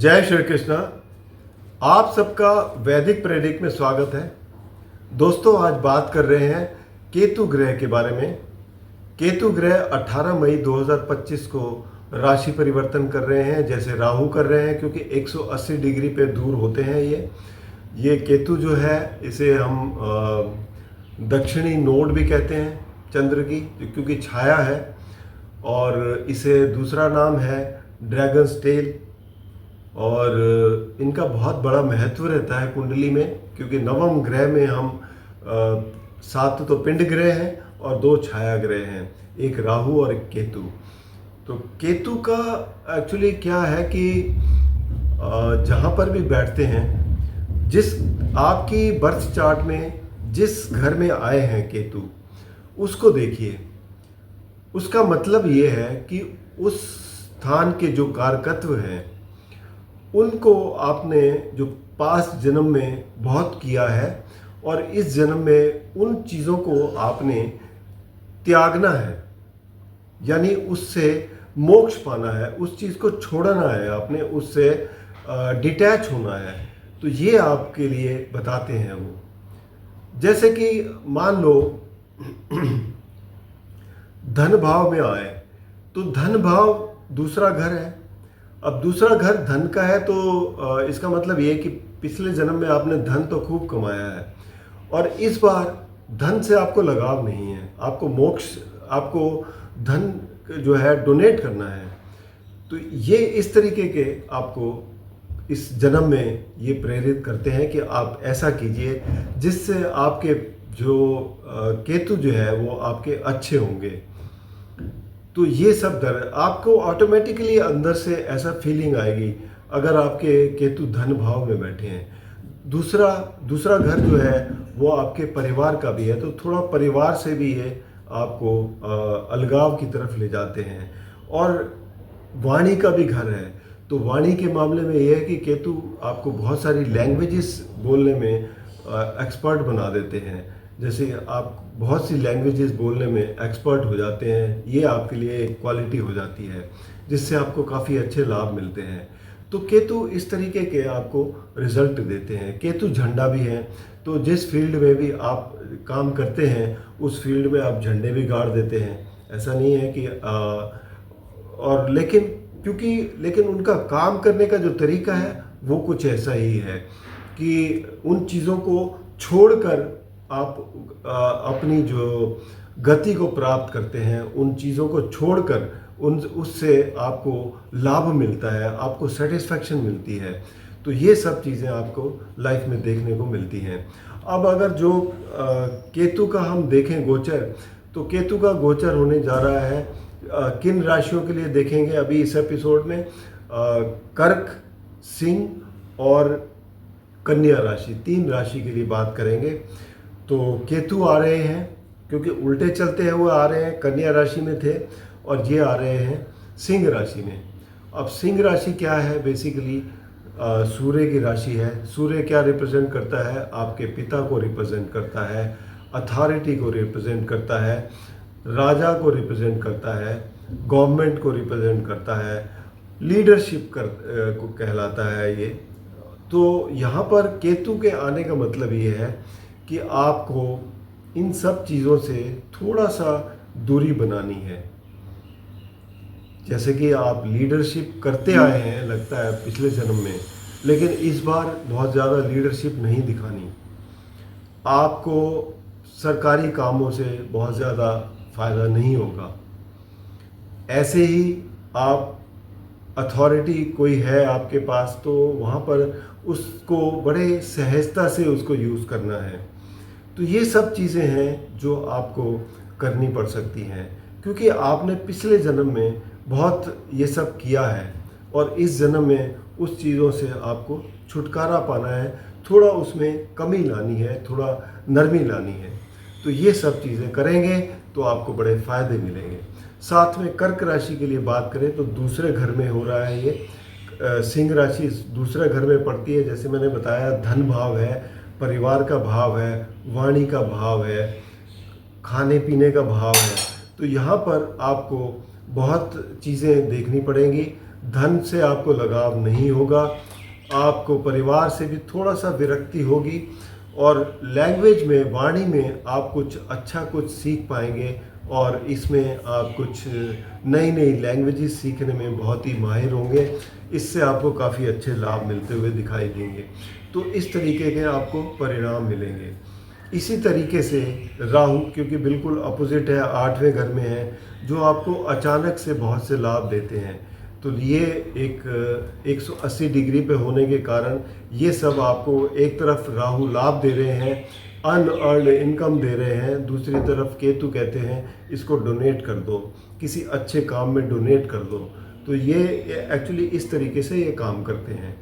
जय श्री कृष्णा। आप सबका वैदिक प्रेडिक्ट में स्वागत है। दोस्तों, आज बात कर रहे हैं केतु ग्रह के बारे में। केतु ग्रह 18 मई 2025 को राशि परिवर्तन कर रहे हैं, जैसे राहु कर रहे हैं, क्योंकि 180 डिग्री पे दूर होते हैं। ये केतु जो है, इसे हम दक्षिणी नोड भी कहते हैं चंद्र की, क्योंकि छाया है। और इसे दूसरा नाम है ड्रैगन्स टेल। और इनका बहुत बड़ा महत्व रहता है कुंडली में, क्योंकि नवम ग्रह में हम 7 तो पिंड ग्रह हैं और 2 छाया ग्रह हैं, एक राहु और एक केतु। तो केतु का एक्चुअली क्या है कि जहाँ पर भी बैठते हैं, जिस आपकी बर्थ चार्ट में जिस घर में आए हैं केतु, उसको देखिए। उसका मतलब ये है कि उस स्थान के जो कारकत्व हैं, उनको आपने जो पास्ट जन्म में बहुत किया है और इस जन्म में उन चीज़ों को आपने त्यागना है, यानी उससे मोक्ष पाना है, उस चीज़ को छोड़ना है, आपने उससे डिटैच होना है। तो ये आपके लिए बताते हैं वो। जैसे कि मान लो धन भाव में आए, तो धन भाव दूसरा घर है। अब दूसरा घर धन का है, तो इसका मतलब ये कि पिछले जन्म में आपने धन तो खूब कमाया है और इस बार धन से आपको लगाव नहीं है, आपको मोक्ष, आपको धन जो है डोनेट करना है। तो ये इस तरीके के आपको इस जन्म में ये प्रेरित करते हैं कि आप ऐसा कीजिए जिससे आपके जो केतु जो है वो आपके अच्छे होंगे। तो ये सब आपको ऑटोमेटिकली अंदर से ऐसा फीलिंग आएगी अगर आपके केतु धन भाव में बैठे हैं। दूसरा घर जो है वो आपके परिवार का भी है, तो थोड़ा परिवार से भी ये आपको अलगाव की तरफ ले जाते हैं। और वाणी का भी घर है, तो वाणी के मामले में ये है कि केतु आपको बहुत सारी लैंग्वेजेस बोलने में एक्सपर्ट बना देते हैं। जैसे आप बहुत सी लैंग्वेजेस बोलने में एक्सपर्ट हो जाते हैं, ये आपके लिए एक क्वालिटी हो जाती है जिससे आपको काफ़ी अच्छे लाभ मिलते हैं। तो केतु इस तरीके के आपको रिजल्ट देते हैं। केतु झंडा भी है, तो जिस फील्ड में भी आप काम करते हैं उस फील्ड में आप झंडे भी गाड़ देते हैं। ऐसा नहीं है कि और लेकिन उनका काम करने का जो तरीका है वो कुछ ऐसा ही है कि उन चीज़ों को छोड़कर आप अपनी जो गति को प्राप्त करते हैं, उन चीज़ों को छोड़कर उससे आपको लाभ मिलता है, आपको सेटिस्फैक्शन मिलती है। तो ये सब चीज़ें आपको लाइफ में देखने को मिलती हैं। अब अगर जो केतु का हम देखें गोचर, तो केतु का गोचर होने जा रहा है किन राशियों के लिए देखेंगे अभी इस एपिसोड में। कर्क, सिंह और कन्या राशि, 3 राशि के लिए बात करेंगे। तो केतु आ रहे हैं, क्योंकि उल्टे चलते हुए आ रहे हैं, कन्या राशि में थे और ये आ रहे हैं सिंह राशि में। अब सिंह राशि क्या है? बेसिकली सूर्य की राशि है। सूर्य क्या रिप्रेजेंट करता है? आपके पिता को रिप्रेजेंट करता है, अथॉरिटी को रिप्रेजेंट करता है, राजा को रिप्रेजेंट करता है, गवर्नमेंट को रिप्रेजेंट करता है, लीडरशिप को कहलाता है ये। तो यहाँ पर केतु के आने का मतलब ये है कि आपको इन सब चीज़ों से थोड़ा सा दूरी बनानी है। जैसे कि आप लीडरशिप करते आए हैं लगता है पिछले जन्म में, लेकिन इस बार बहुत ज़्यादा लीडरशिप नहीं दिखानी। आपको सरकारी कामों से बहुत ज़्यादा फ़ायदा नहीं होगा। ऐसे ही आप अथॉरिटी कोई है आपके पास, तो वहाँ पर उसको बड़े सहजता से उसको यूज़ करना है। तो ये सब चीज़ें हैं जो आपको करनी पड़ सकती हैं, क्योंकि आपने पिछले जन्म में बहुत ये सब किया है और इस जन्म में उस चीज़ों से आपको छुटकारा पाना है, थोड़ा उसमें कमी लानी है, थोड़ा नरमी लानी है। तो ये सब चीज़ें करेंगे तो आपको बड़े फ़ायदे मिलेंगे। साथ में कर्क राशि के लिए बात करें तो दूसरे घर में हो रहा है ये। सिंह राशि दूसरे घर में पड़ती है, जैसे मैंने बताया, धन भाव है, परिवार का भाव है, वाणी का भाव है, खाने पीने का भाव है। तो यहाँ पर आपको बहुत चीज़ें देखनी पड़ेंगी। धन से आपको लगाव नहीं होगा, आपको परिवार से भी थोड़ा सा विरक्ति होगी, और लैंग्वेज में, वाणी में आप कुछ अच्छा कुछ सीख पाएंगे, और इसमें आप कुछ नई नई लैंग्वेजेस सीखने में बहुत ही माहिर होंगे। इससे आपको काफ़ी अच्छे लाभ मिलते हुए दिखाई देंगे। तो इस तरीके के आपको परिणाम मिलेंगे। इसी तरीके से राहु, क्योंकि बिल्कुल अपोजिट है, 8वें घर में है, जो आपको अचानक से बहुत से लाभ देते हैं। तो ये एक 180 डिग्री पे होने के कारण ये सब आपको, एक तरफ राहु लाभ दे रहे हैं, अनअर्न्ड इनकम दे रहे हैं, दूसरी तरफ केतु कहते हैं इसको डोनेट कर दो, किसी अच्छे काम में डोनेट कर दो। तो ये एक्चुअली इस तरीके से ये काम करते हैं।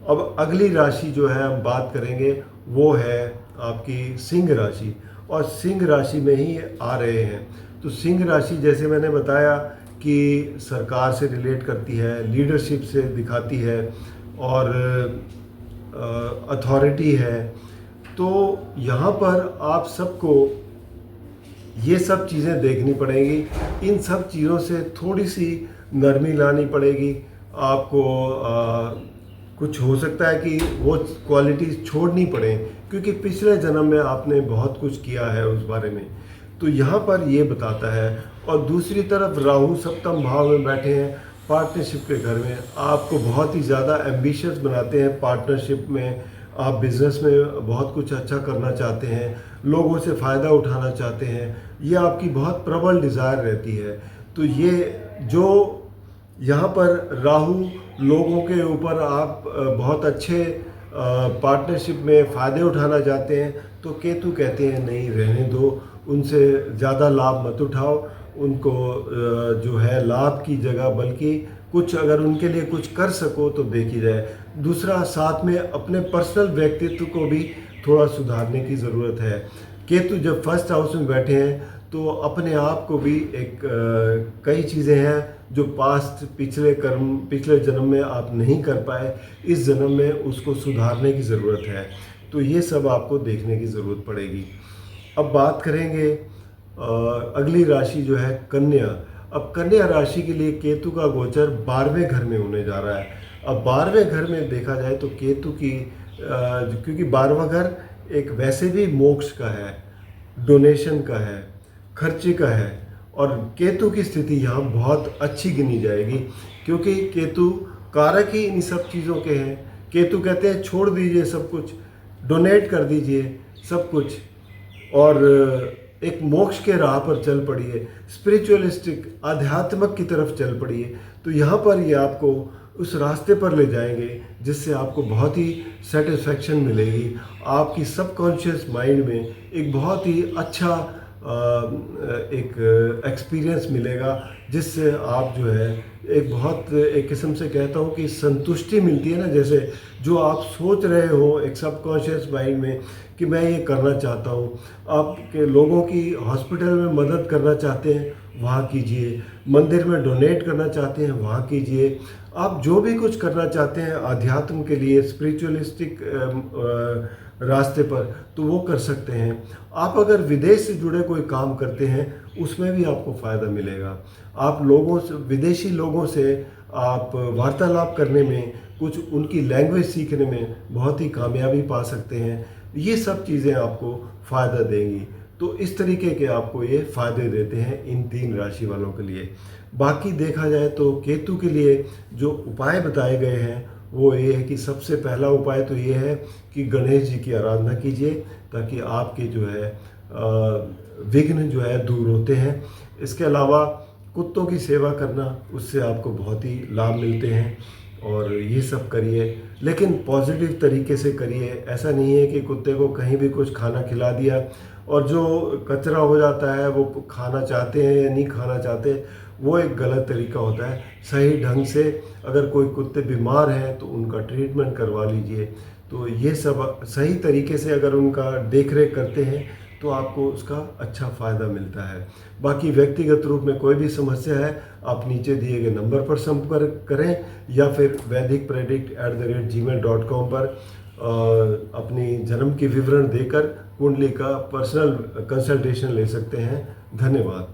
अब अगली राशि जो है हम बात करेंगे वो है आपकी सिंह राशि, और सिंह राशि में ही आ रहे हैं। तो सिंह राशि, जैसे मैंने बताया कि सरकार से रिलेट करती है, लीडरशिप से दिखाती है, और अथॉरिटी है। तो यहाँ पर आप सबको ये सब चीज़ें देखनी पड़ेंगी। इन सब चीज़ों से थोड़ी सी नरमी लानी पड़ेगी आपको। कुछ हो सकता है कि वो क्वालिटीज़ छोड़नी पड़े, क्योंकि पिछले जन्म में आपने बहुत कुछ किया है उस बारे में। तो यहाँ पर ये बताता है। और दूसरी तरफ राहु सप्तम भाव में बैठे हैं, पार्टनरशिप के घर में, आपको बहुत ही ज़्यादा एम्बिशियस बनाते हैं पार्टनरशिप में। आप बिज़नेस में बहुत कुछ अच्छा करना चाहते हैं, लोगों से फ़ायदा उठाना चाहते हैं, ये आपकी बहुत प्रबल डिज़ायर रहती है। तो ये जो यहाँ पर राहु लोगों के ऊपर आप बहुत अच्छे पार्टनरशिप में फ़ायदे उठाना चाहते हैं, तो केतु कहते हैं नहीं, रहने दो, उनसे ज़्यादा लाभ मत उठाओ। उनको जो है लाभ की जगह बल्कि कुछ अगर उनके लिए कुछ कर सको तो देखी जाए। दूसरा, साथ में अपने पर्सनल व्यक्तित्व को भी थोड़ा सुधारने की ज़रूरत है। केतु जब फर्स्ट हाउस में बैठे हैं तो अपने आप को भी एक कई चीज़ें हैं जो पास्ट, पिछले जन्म में आप नहीं कर पाए, इस जन्म में उसको सुधारने की ज़रूरत है। तो ये सब आपको देखने की ज़रूरत पड़ेगी। अब बात करेंगे अगली राशि जो है कन्या। अब कन्या राशि के लिए केतु का गोचर 12वें घर में होने जा रहा है। अब 12वें घर में देखा जाए तो केतु की क्योंकि 12वां घर एक वैसे भी मोक्ष का है, डोनेशन का है, खर्चे का है, और केतु की स्थिति यहाँ बहुत अच्छी गिनी जाएगी, क्योंकि केतु कारक ही इन सब चीज़ों के हैं। केतु कहते हैं छोड़ दीजिए सब कुछ, डोनेट कर दीजिए सब कुछ, और एक मोक्ष के राह पर चल पड़िए, स्पिरिचुअलिस्टिक, आध्यात्मिक की तरफ चल पड़िए। तो यहाँ पर ये आपको उस रास्ते पर ले जाएंगे जिससे आपको बहुत ही सेटिस्फैक्शन मिलेगी। आपकी सबकॉन्शियस माइंड में एक बहुत ही अच्छा एक एक्सपीरियंस मिलेगा, जिससे आप जो है एक किस्म से कहता हूँ कि संतुष्टि मिलती है ना, जैसे जो आप सोच रहे हो एक सबकॉन्शियस माइंड में कि मैं ये करना चाहता हूँ। आपके लोगों की हॉस्पिटल में मदद करना चाहते हैं, वहाँ कीजिए। मंदिर में डोनेट करना चाहते हैं, वहाँ कीजिए। आप जो भी कुछ करना चाहते हैं आध्यात्म के लिए, स्पिरिचुअलिस्टिक रास्ते पर, तो वो कर सकते हैं। आप अगर विदेश से जुड़े कोई काम करते हैं उसमें भी आपको फ़ायदा मिलेगा। आप लोगों से, विदेशी लोगों से आप वार्तालाप करने में, कुछ उनकी लैंग्वेज सीखने में बहुत ही कामयाबी पा सकते हैं। ये सब चीज़ें आपको फ़ायदा देंगी। तो इस तरीके के आपको ये फ़ायदे देते हैं इन 3 राशि वालों के लिए। बाकी देखा जाए तो केतु के लिए जो उपाय बताए गए हैं वो ये है कि सबसे पहला उपाय तो ये है कि गणेश जी की आराधना कीजिए, ताकि आपके जो है विघ्न जो है दूर होते हैं। इसके अलावा कुत्तों की सेवा करना, उससे आपको बहुत ही लाभ मिलते हैं, और ये सब करिए, लेकिन पॉजिटिव तरीके से करिए। ऐसा नहीं है कि कुत्ते को कहीं भी कुछ खाना खिला दिया और जो कचरा हो जाता है वो खाना चाहते हैं या नहीं खाना चाहते, वो एक गलत तरीका होता है। सही ढंग से अगर कोई कुत्ते बीमार हैं तो उनका ट्रीटमेंट करवा लीजिए। तो ये सब सही तरीके से अगर उनका देख रेख करते हैं तो आपको उसका अच्छा फ़ायदा मिलता है। बाकी व्यक्तिगत रूप में कोई भी समस्या है, आप नीचे दिए गए नंबर पर संपर्क करें, या फिर vaidicpredict@gmail.com पर अपनी जन्म की विवरण देकर कुंडली का पर्सनल कंसल्टेशन ले सकते हैं। धन्यवाद।